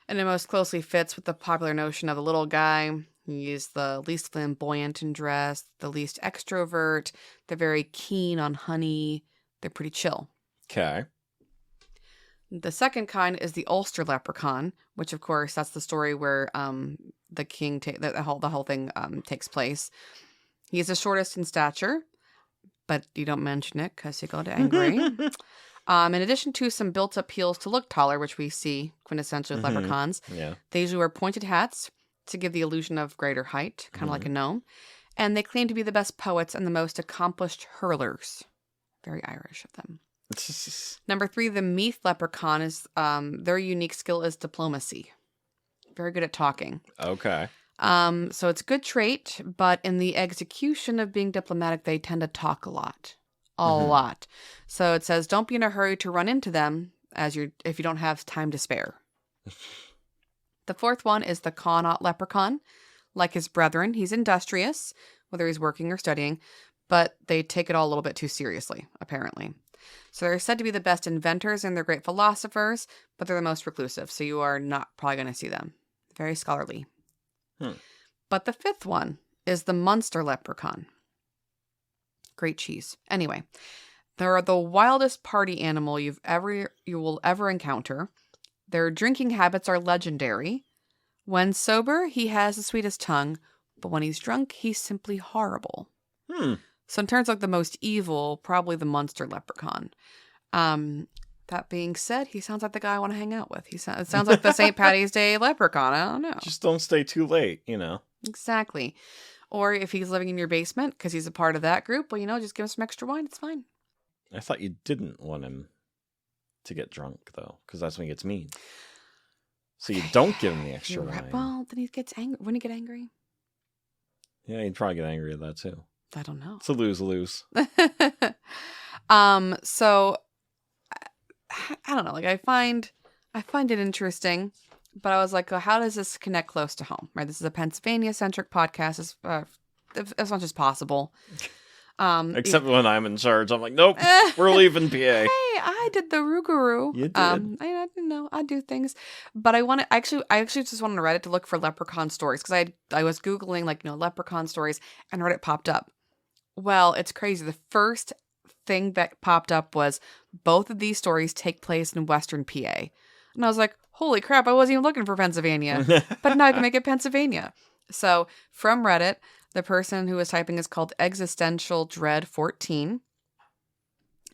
and it most closely fits with the popular notion of the little guy. He's the least flamboyant in dress, the least extrovert. They're very keen on honey. They're pretty chill. Okay. The second kind is the Ulster leprechaun, which of course that's the story where the king the whole thing takes place. He's the shortest in stature, but you don't mention it because he got angry. In addition to some built-up heels to look taller, which we see quintessentially with leprechauns, they usually wear pointed hats to give the illusion of greater height, kind of like a gnome. And they claim to be the best poets and the most accomplished hurlers. Very Irish of them. Number 3, the Meath leprechaun is their unique skill is diplomacy. Very good at talking. Okay. So it's a good trait, but in the execution of being diplomatic, they tend to talk a lot. A lot. So it says, don't be in a hurry to run into them if you don't have time to spare. The fourth one is the Connaught Leprechaun. Like his brethren, he's industrious, whether he's working or studying, but they take it all a little bit too seriously, apparently. So they're said to be the best inventors and they're great philosophers, but they're the most reclusive, so you are not probably going to see them. Very scholarly. But the fifth one is the Munster Leprechaun. Great cheese. Anyway, they're the wildest party animal you will ever encounter. Their drinking habits are legendary. When sober, he has the sweetest tongue, but when he's drunk, he's simply horrible. So in terms of the most evil, probably the Munster Leprechaun. That being said, he sounds like the guy I want to hang out with. It sounds like the St. Patty's Day Leprechaun. I don't know. Just don't stay too late, Exactly. Or if he's living in your basement because he's a part of that group, well, just give him some extra wine. It's fine. I thought you didn't want him to get drunk, though, because that's when he gets mean. So you don't give him the extra wine. Well, then he gets angry. Wouldn't he get angry? Yeah, he'd probably get angry at that, too. I don't know. It's a lose-lose. So I don't know. Like I find it interesting, but I was like, well, how does this connect close to home? Right? This is a Pennsylvania-centric podcast, as much as possible. Except when I'm in charge, I'm like, nope, we're leaving PA. Hey, I did the Rougarou. You did. I didn't know. I do things, but I actually just went on Reddit to look for leprechaun stories because I was googling leprechaun stories and Reddit popped up. Well, it's crazy. The first thing that popped up was both of these stories take place in Western PA. And I was like, holy crap, I wasn't even looking for Pennsylvania. But now I can make it Pennsylvania. So from Reddit, the person who was typing is called Existential Dread 14.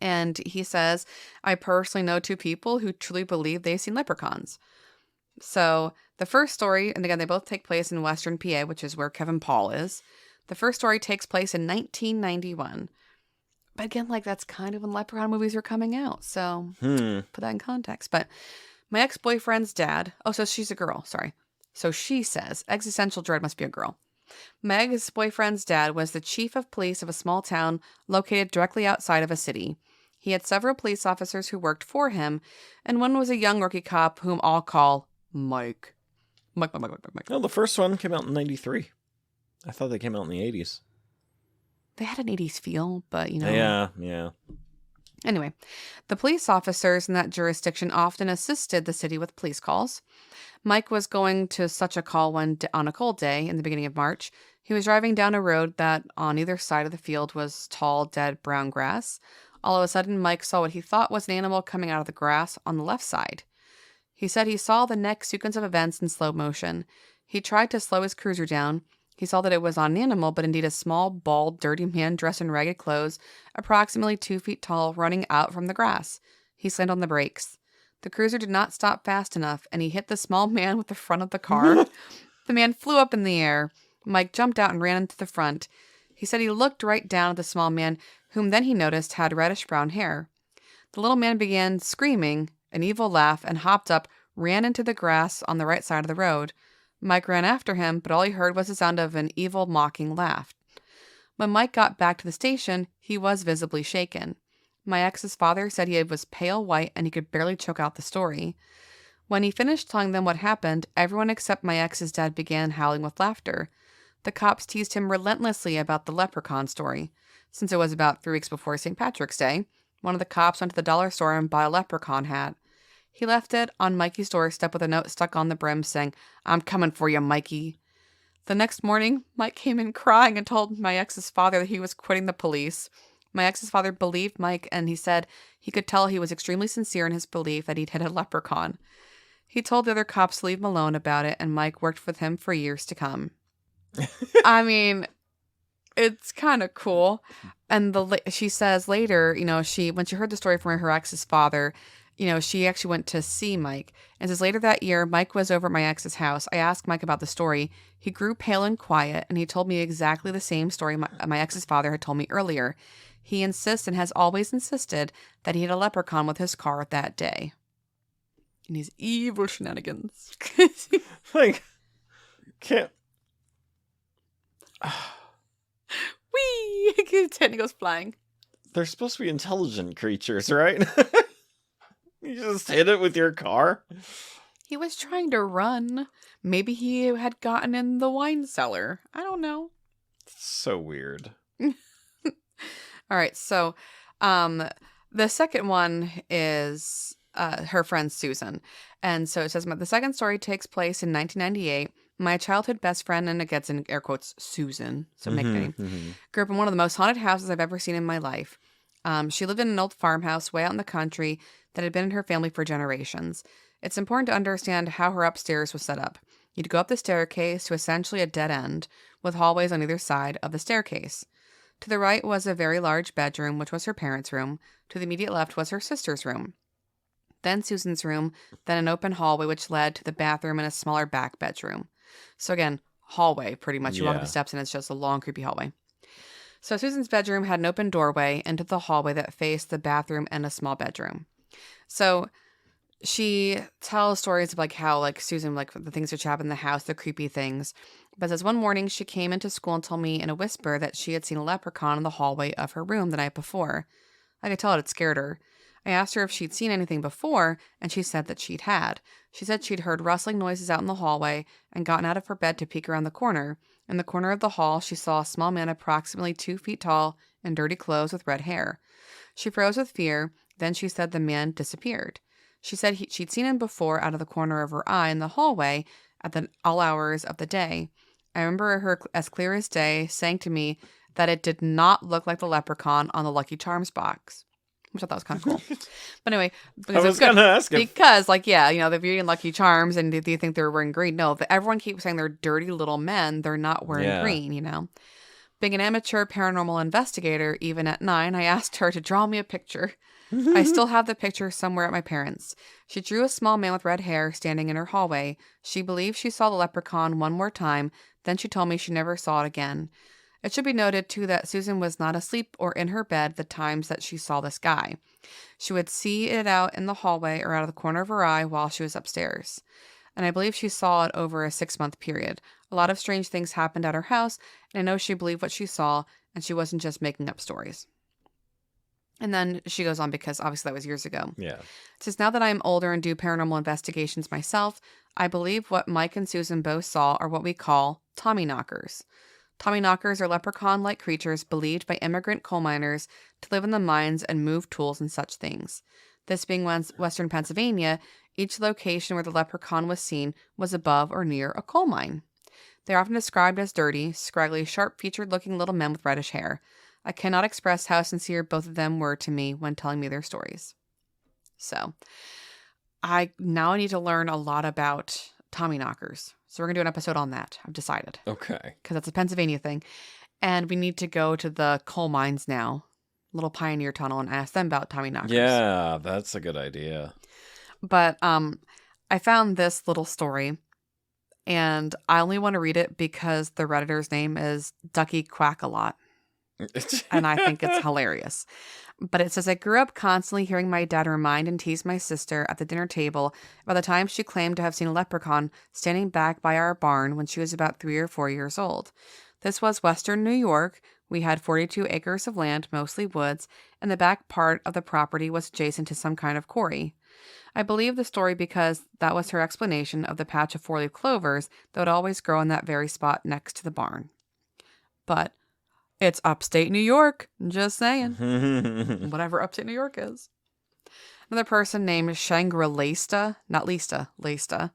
And he says, I personally know 2 people who truly believe they've seen leprechauns. So the first story, and again, they both take place in Western PA, which is where Kevin Paul is. The first story takes place in 1991. But again, that's kind of when leprechaun movies were coming out. So put that in context. But my ex-boyfriend's dad, so she's a girl, sorry. So she says, existential dread must be a girl. My ex-boyfriend's dad was the chief of police of a small town located directly outside of a city. He had several police officers who worked for him, and one was a young rookie cop whom all call Mike. Mike. No, the first one came out in 93. I thought they came out in the 80s. They had an 80s feel, but Yeah. Anyway, the police officers in that jurisdiction often assisted the city with police calls. Mike was going to such a call on a cold day in the beginning of March. He was driving down a road that on either side of the field was tall, dead brown grass. All of a sudden, Mike saw what he thought was an animal coming out of the grass on the left side. He said he saw the next sequence of events in slow motion. He tried to slow his cruiser down. He saw that it was not an animal, but indeed a small, bald, dirty man dressed in ragged clothes, approximately 2 feet tall, running out from the grass. He slammed on the brakes. The cruiser did not stop fast enough, and he hit the small man with the front of the car. The man flew up in the air. Mike jumped out and ran into the front. He said he looked right down at the small man, whom then he noticed had reddish-brown hair. The little man began screaming, an evil laugh, and hopped up, ran into the grass on the right side of the road. Mike ran after him, but all he heard was the sound of an evil, mocking laugh. When Mike got back to the station, he was visibly shaken. My ex's father said he was pale white and he could barely choke out the story. When he finished telling them what happened, everyone except my ex's dad began howling with laughter. The cops teased him relentlessly about the leprechaun story. Since it was about 3 weeks before St. Patrick's Day, one of the cops went to the dollar store and bought a leprechaun hat. He left it on Mikey's doorstep with a note stuck on the brim saying, I'm coming for you, Mikey. The next morning, Mike came in crying and told my ex's father that he was quitting the police. My ex's father believed Mike, and he said he could tell he was extremely sincere in his belief that he'd hit a leprechaun. He told the other cops to leave him alone about it, and Mike worked with him for years to come. I mean, it's kind of cool. And she says later, when she heard the story from her ex's father, she actually went to see Mike. And says later that year, Mike was over at my ex's house. I asked Mike about the story. He grew pale and quiet, and he told me exactly the same story my ex's father had told me earlier. He insists and has always insisted that he had a leprechaun with his car that day. And his evil shenanigans. Can't. Whee! His head goes flying. They're supposed to be intelligent creatures, right? You just hit it with your car? He was trying to run. Maybe he had gotten in the wine cellar. I don't know. So weird. All right, so the second one is her friend Susan. And so it says, the second story takes place in 1998. My childhood best friend, and it gets in air quotes, Susan, so nickname, grew up in one of the most haunted houses I've ever seen in my life. She lived in an old farmhouse way out in the country that had been in her family for generations. It's important to understand how her upstairs was set up. You'd go up the staircase to essentially a dead end, with hallways on either side of the staircase. To the right was a very large bedroom, which was her parents' room. To the immediate left was her sister's room. Then Susan's room, then an open hallway which led to the bathroom and a smaller back bedroom. So again, hallway, pretty much. You walk up the steps and it's just a long, creepy hallway. So Susan's bedroom had an open doorway into the hallway that faced the bathroom and a small bedroom. So she tells stories of like how like Susan, like the things which happened in the house, the creepy things. But says one morning she came into school and told me in a whisper that she had seen a leprechaun in the hallway of her room the night before. I could tell it scared her. I asked her if she'd seen anything before, and she said that she'd had. She said she'd heard rustling noises out in the hallway and gotten out of her bed to peek around the corner. In the corner of the hall, she saw a small man approximately 2 feet tall in dirty clothes with red hair. She froze with fear. Then she said the man disappeared. She said she'd seen him before out of the corner of her eye in the hallway at all hours of the day. I remember her as clear as day saying to me that it did not look like the leprechaun on the Lucky Charms box. Which I thought was kind of cool. But anyway, because I was going to ask if... Because, like, yeah, you know, if you're eating Lucky Charms and do you think they're wearing green? No, everyone keeps saying they're dirty little men. They're not wearing green, you know? Being an amateur paranormal investigator, even at 9, I asked her to draw me a picture. I still have the picture somewhere at my parents'. She drew a small man with red hair standing in her hallway. She believed she saw the leprechaun one more time. Then she told me she never saw it again. It should be noted, too, that Susan was not asleep or in her bed the times that she saw this guy. She would see it out in the hallway or out of the corner of her eye while she was upstairs. And I believe she saw it over a 6-month period. A lot of strange things happened at her house, and I know she believed what she saw, and she wasn't just making up stories. And then she goes on because obviously that was years ago. Yeah. It says, now that I'm older and do paranormal investigations myself, I believe what Mike and Susan both saw are what we call Tommyknockers. Tommyknockers are leprechaun-like creatures believed by immigrant coal miners to live in the mines and move tools and such things. This being Western Pennsylvania, each location where the leprechaun was seen was above or near a coal mine. They are often described as dirty, scraggly, sharp-featured-looking little men with reddish hair. I cannot express how sincere both of them were to me when telling me their stories. So, I now need to learn a lot about Tommyknockers. So we're going to do an episode on that. I've decided. Okay. Because that's a Pennsylvania thing. And we need to go to the coal mines now, little pioneer tunnel, and ask them about Tommyknockers. Yeah, that's a good idea. But I found this little story, and I only want to read it because the Redditor's name is Ducky Quack-a-Lot. And I think it's hilarious. But it says, I grew up constantly hearing my dad remind and tease my sister at the dinner table about the time she claimed to have seen a leprechaun standing back by our barn when she was about 3 or 4 years old. This was Western New York. We had 42 acres of land, mostly woods, and the back part of the property was adjacent to some kind of quarry. I believe the story because that was her explanation of the patch of 4-leaf clovers that would always grow in that very spot next to the barn. But it's upstate New York. Just saying. Whatever upstate New York is. Another person named Shangri-Lasta, not Lista, Lasta.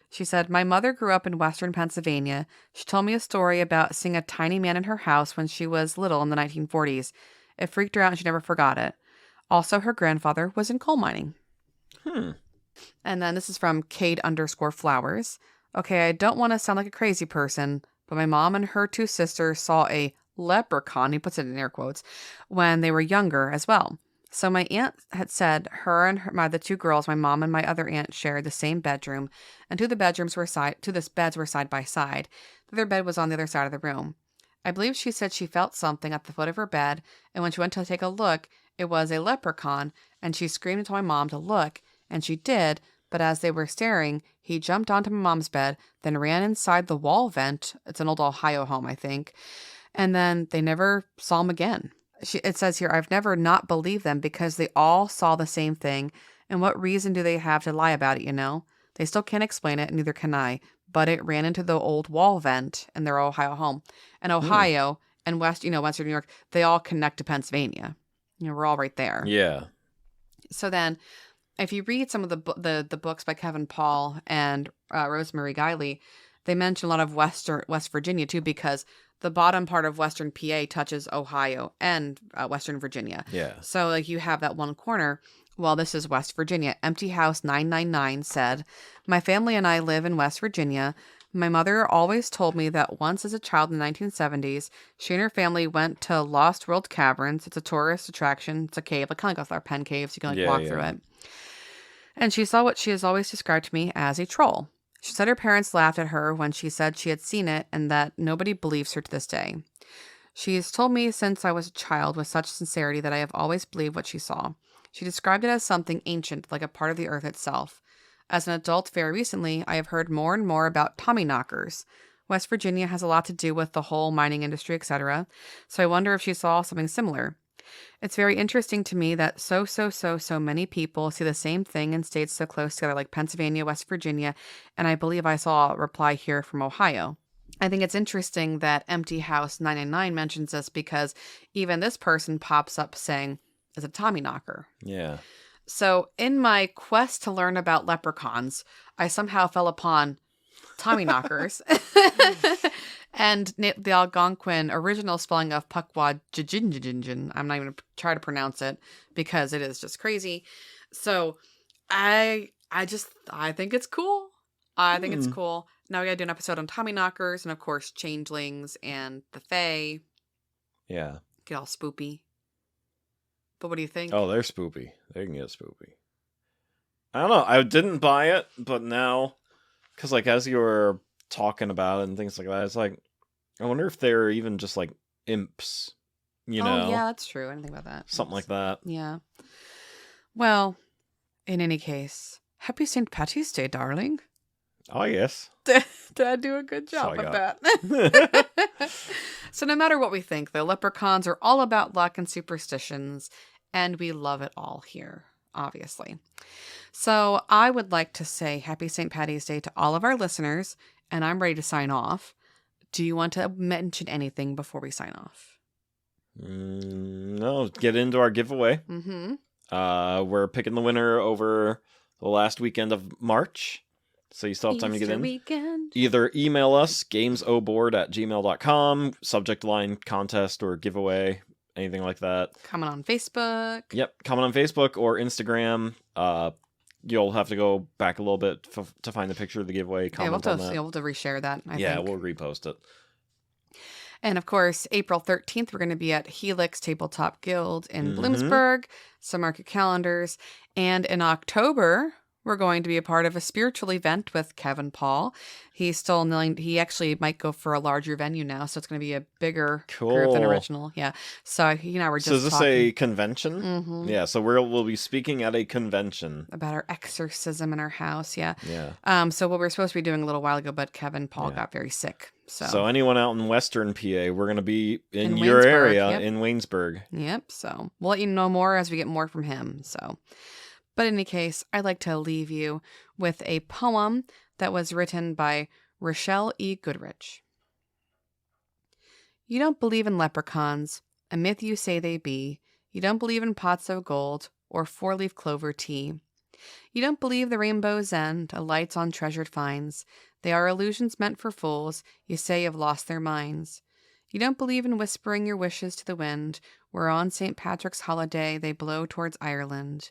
She said, my mother grew up in Western Pennsylvania. She told me a story about seeing a tiny man in her house when she was little in the 1940s. It freaked her out and she never forgot it. Also, her grandfather was in coal mining. And then this is from Cade_Flowers. Okay, I don't want to sound like a crazy person, but my mom and her 2 sisters saw a leprechaun, he puts it in air quotes, when they were younger as well. So my aunt had said her and the 2 girls, my mom and my other aunt, shared the same bedroom, and 2 beds were side by side. The other bed was on the other side of the room. I believe she said she felt something at the foot of her bed, and when she went to take a look, it was a leprechaun, and she screamed and told my mom to look, and she did, but as they were staring, he jumped onto my mom's bed, then ran inside the wall vent. It's an old Ohio home, I think. And then they never saw him again. It says here, I've never not believed them because they all saw the same thing. And what reason do they have to lie about it, you know? They still can't explain it, neither can I, but it ran into the old wall vent in their Ohio home. And Ohio and Western New York, they all connect to Pennsylvania. We're all right there. Yeah. So then, if you read some of the books by Kevin Paul and Rosemary Guiley, they mention a lot of West Virginia too, because the bottom part of Western PA touches Ohio and Western Virginia. Yeah. So like you have that one corner. Well, this is West Virginia. Empty House 999 said, "My family and I live in West Virginia. My mother always told me that once as a child in the 1970s, she and her family went to Lost World Caverns. It's a tourist attraction. It's a cave, like kind of like our Penn caves. You can walk through it. And she saw what she has always described to me as a troll. She said her parents laughed at her when she said she had seen it and that nobody believes her to this day. She has told me since I was a child with such sincerity that I have always believed what she saw. She described it as something ancient, like a part of the earth itself. As an adult, very recently, I have heard more and more about Tommyknockers. West Virginia has a lot to do with the whole mining industry, etc. So I wonder if she saw something similar. It's very interesting to me that so many people see the same thing in states so close together like Pennsylvania, West Virginia, and I believe I saw a reply here from Ohio. I think it's interesting that Empty House 999 mentions this because even this person pops up saying, is a Tommyknocker. Yeah. So in my quest to learn about leprechauns, I somehow fell upon Tommyknockers. And the Algonquin original spelling of Pukwajijinjin. I'm not even going to try to pronounce it because it is just crazy. So I think it's cool. I think it's cool. Now we got to do an episode on Tommyknockers and of course changelings and the Fae. Yeah. Get all spoopy. But what do you think? Oh, they're spoopy. They can get spoopy. I don't know. I didn't buy it, but now, because like as you were talking about it and things like that, it's like, I wonder if they're even just like imps, you know? Oh, yeah, that's true. I didn't think about that. Something like that. Yeah. Well, in any case, happy St. Patty's Day, darling. Oh, yes. Did I do a good job of that? So no matter what we think, the leprechauns are all about luck and superstitions, and we love it all here, obviously. So I would like to say happy St. Patty's Day to all of our listeners, and I'm ready to sign off. Do you want to mention anything before we sign off? No, get into our giveaway. Mm-hmm. We're picking the winner over the last weekend of March. So you still have time to get in. Weekend. Either email us, gamesoboard@gmail.com, subject line contest or giveaway, anything like that. Comment on Facebook. Yep, comment on Facebook or Instagram. You'll have to go back a little bit to find the picture of the giveaway. Comment on that. We'll have to reshare that, I think. We'll repost it. And of course, April 13th, we're going to be at Helix Tabletop Guild in Bloomsburg. So mark your calendars. And in October, we're going to be a part of a spiritual event with Kevin Paul. He's still he actually might go for a larger venue now, so it's going to be a bigger group than original. Yeah. So he and I were just So is this talking. a convention? Mm-hmm. Yeah, so we'll be speaking at a convention. About our exorcism in our house, yeah. Yeah. So what we were supposed to be doing a little while ago, but Kevin Paul got very sick. So anyone out in Western PA, we're going to be in your area in Waynesburg. Yep. So we'll let you know more as we get more from him. So, but in any case, I'd like to leave you with a poem that was written by Rochelle E. Goodrich. You don't believe in leprechauns, a myth you say they be. You don't believe in pots of gold or four-leaf clover tea. You don't believe the rainbow's end, a lights on treasured finds. They are illusions meant for fools, you say have lost their minds. You don't believe in whispering your wishes to the wind, where on St. Patrick's holiday they blow towards Ireland.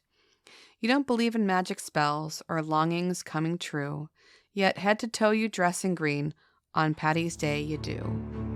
You don't believe in magic spells or longings coming true, yet head to toe you dress in green, on Paddy's Day you do.